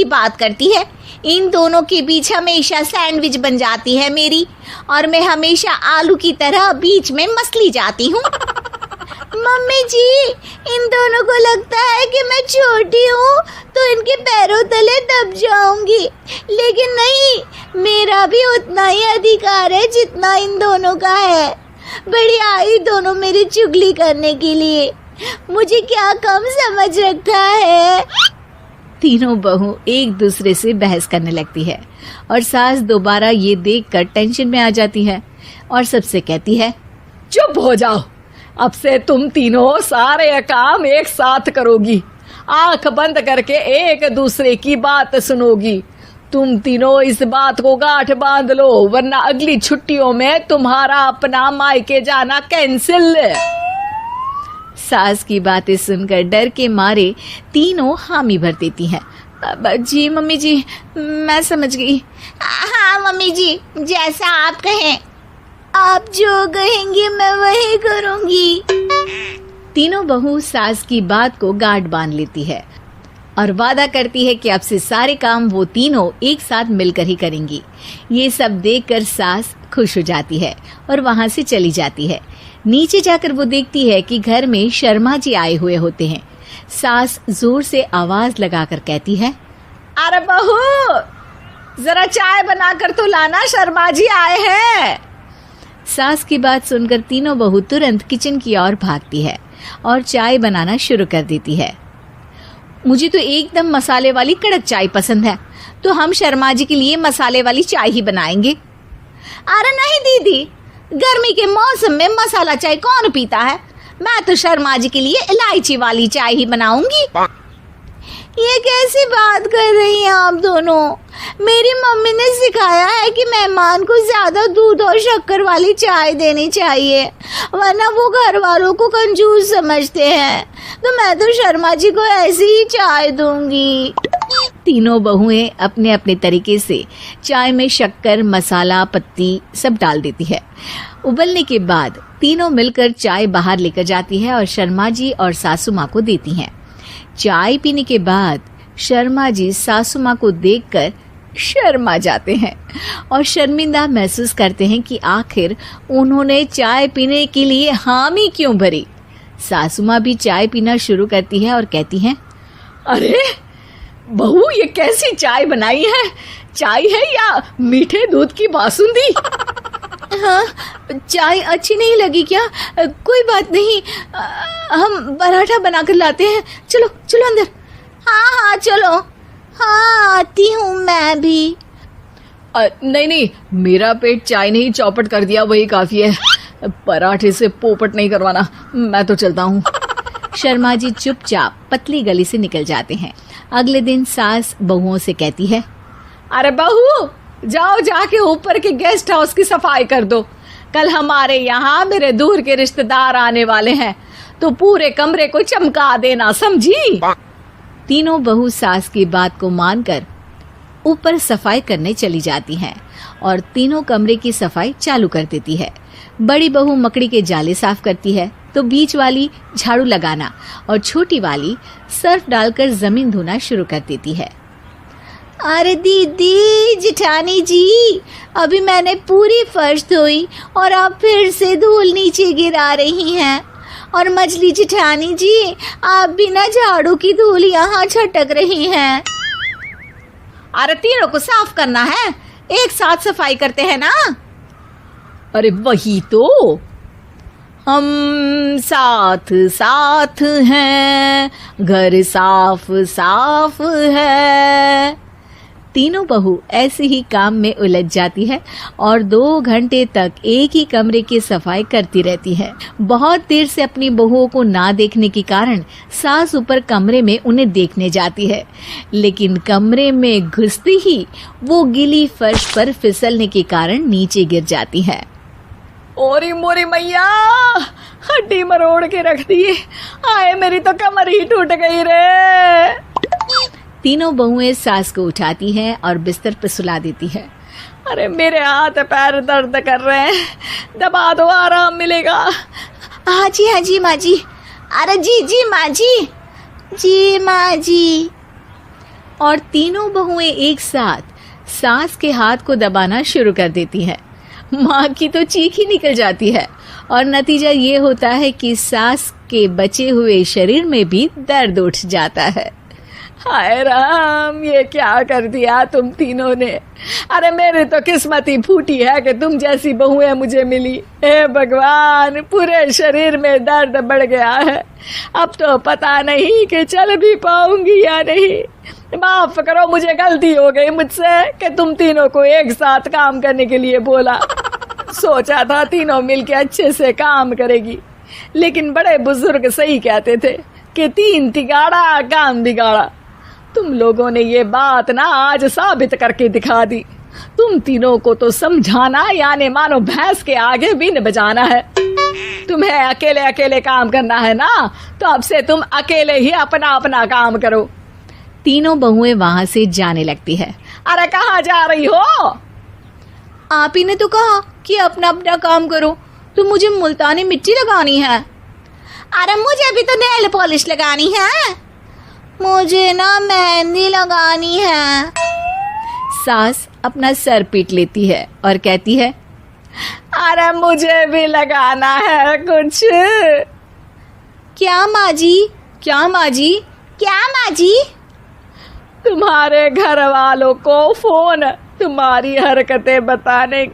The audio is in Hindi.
ही बात करती है। इन दोनों के बीच हमेशा सैंडविच बन जाती है मेरी, और मैं हमेशा आलू की तरह बीच में मसली जाती हूँ। मम्मी जी, इन दोनों को लगता है कि मैं छोटी हूँ तो इनके पैरों तले दब जाऊंगी, लेकिन नहीं, मेरा भी उतना ही अधिकार है जितना इन दोनों का है। बढ़िया आई दोनों मेरी चुगली करने के लिए, मुझे क्या कम समझ रखा है। तीनों बहू एक दूसरे से बहस करने लगती है और सास दोबारा ये देखकर टेंशन में आ जाती है और सबसे कहती है, चुप हो जाओ, अब से तुम तीनों सारे काम एक साथ करोगी, आंख बंद करके एक दूसरे की बात सुनोगी। तुम तीनों इस बात को गांठ बांध लो, वरना अगली छुट्टियों में तुम्हारा अपना मायके जाना कैंसिल। सास की बातें सुनकर डर के मारे तीनों हामी भर देती हैं। जी मम्मी जी, मैं समझ गई। हाँ मम्मी जी, जैसा आप कहें, आप जो कहेंगी मैं वही करूंगी। तीनों बहू सास की बात को गांठ बांध लेती है और वादा करती है कि अब से सारे काम वो तीनों एक साथ मिलकर ही करेंगी। ये सब देखकर सास खुश हो जाती है और वहां से चली जाती है। नीचे जाकर वो देखती है कि घर में शर्मा जी आए हुए होते हैं। सास जोर से आवाज लगाकर कहती है, अरे बहू, जरा चाय बनाकर तो लाना, शर्मा जी आए हैं। सास की बात सुनकर तीनों बहू तुरंत किचन की ओर भागती है और चाय बनाना शुरू कर देती है। मुझे तो एकदम मसाले वाली कड़क चाय पसंद है, तो हम शर्मा जी के लिए मसाले वाली चाय ही बनाएंगे। अरे नहीं दीदी, गर्मी के मौसम में मसाला चाय कौन पीता है? मैं तो शर्मा जी के लिए इलायची वाली चाय ही बनाऊंगी। ये कैसी बात कर रही हैं आप दोनों? मेरी मम्मी ने सिखाया है कि मेहमान को ज्यादा दूध और शक्कर वाली चाय देनी चाहिए, वरना वो घर वालों को कंजूस समझते हैं। तो मैं तो शर्मा जी को ऐसी ही चाय दूंगी। तीनों बहुएं अपने अपने तरीके से चाय में शक्कर, मसाला, पत्ती सब डाल देती है। उबलने के बाद तीनों मिलकर चाय बाहर लेकर जाती है और शर्मा जी और सासू माँ को देती हैं। चाय पीने के बाद शर्मा जी सासू माँ को देखकर शर्मा जाते हैं और शर्मिंदा महसूस करते हैं कि आखिर उन्होंने चाय पीने के लिए हामी क्यों भरी। सासू माँ भी चाय पीना शुरू करती है और कहती हैं, अरे बहू, ये कैसी चाय बनाई है? चाय है या मीठे दूध की बासुंदी? हाँ, चाय अच्छी नहीं लगी क्या? कोई बात नहीं, हम पराठा बनाकर लाते हैं। चलो चलो अंदर। हाँ हाँ चलो। हाँ आती हूँ मैं भी। नहीं नहीं, मेरा पेट चाय ने ही चौपट कर दिया, वही काफी है। पराठे से पोपट नहीं करवाना, मैं तो चलता हूँ। शर्मा जी चुपचाप पतली गली से निकल जाते हैं। अगले दिन सास बहुओं से कहती है, अरे बहू, जाओ जाके ऊपर के गेस्ट हाउस की सफाई कर दो। कल हमारे यहाँ मेरे दूर के रिश्तेदार आने वाले हैं, तो पूरे कमरे को चमका देना, समझी? तीनों बहू सास की बात को मानकर ऊपर सफाई करने चली जाती हैं और तीनों कमरे की सफाई चालू कर देती है। बड़ी बहू मकड़ी के जाले साफ करती है, तो बीच वाली झाड़ू लगाना और छोटी वाली सर्फ डालकर जमीन धोना शुरू कर देती है। अरे दीदी, जिठानी जी, अभी मैंने पूरी फर्श धोई और आप फिर से धूल नीचे गिरा रही हैं। और मछली जिठानी जी, आप बिना झाड़ू की धूल यहाँ छटक रही हैं। अरे तीनों को साफ करना है, एक साथ सफाई करते हैं ना। अरे वही तो, हम साथ साथ हैं, घर साफ साफ है। तीनों बहू ऐसे ही काम में उलझ जाती है और 2 घंटे तक एक ही कमरे की सफाई करती रहती है। बहुत देर से अपनी बहुओं को ना देखने के कारण सास ऊपर कमरे में उन्हें देखने जाती है, लेकिन कमरे में घुसती ही वो गीली फर्श पर फिसलने के कारण नीचे गिर जाती है। ओरी मोरी मैया, हड्डी मरोड़ के रख दी। आए, मेरी तो कमर ही टूट गई रे। तीनों बहुएं सास को उठाती हैं और बिस्तर पर सुला देती है। अरे मेरे हाथ पैर दर्द कर रहे हैं, दबा दो, आराम मिलेगा। हाँ जी माँ जी। अरे जी माँ जी, जी माँ जी। और तीनों बहुएं एक साथ सास के हाथ को दबाना शुरू कर देती हैं। माँ की तो चीख ही निकल जाती है और नतीजा ये होता है कि सास के बचे हुए शरीर में भी दर्द उठ जाता है। हाय राम, ये क्या कर दिया तुम तीनों ने। अरे मेरी तो किस्मत ही फूटी है कि तुम जैसी बहुएं मुझे मिली। हे भगवान, पूरे शरीर में दर्द बढ़ गया है। अब तो पता नहीं कि चल भी पाऊंगी या नहीं। माफ करो, मुझे गलती हो गई मुझसे कि तुम तीनों को एक साथ काम करने के लिए बोला। सोचा था तीनों मिलके अच्छे से काम करेगी, लेकिन बड़े बुजुर्ग सही कहते थे कि 3 तिगाड़ा काम बिगाड़ा। तुम लोगों ने ये बात ना आज साबित करके दिखा दी। तुम तीनों को तो समझाना यानी मानो भैंस के आगे बीन बजाना है। तुम्हें अकेले अकेले काम करना है ना, तो अब से तुम अकेले ही अपना अपना काम करो। तीनों बहुएं वहां से जाने लगती है। अरे कहाँ जा रही हो? आप ही ने तो कहा कि अपना अपना काम करो, तो मुझे मुल्तानी मिट्टी लगानी है। अरे मुझे भी तो नेल पॉलिश लगानी है। मुझे ना मेहंदी लगानी है। सास अपना सर पीट लेती है और कहती है, अरे मुझे भी लगाना है कुछ। क्या माँ जी? क्या माँ जी? क्या माँ जी? तुम्हारे घर वालों को फोन तुम्हारी हरकतें बताने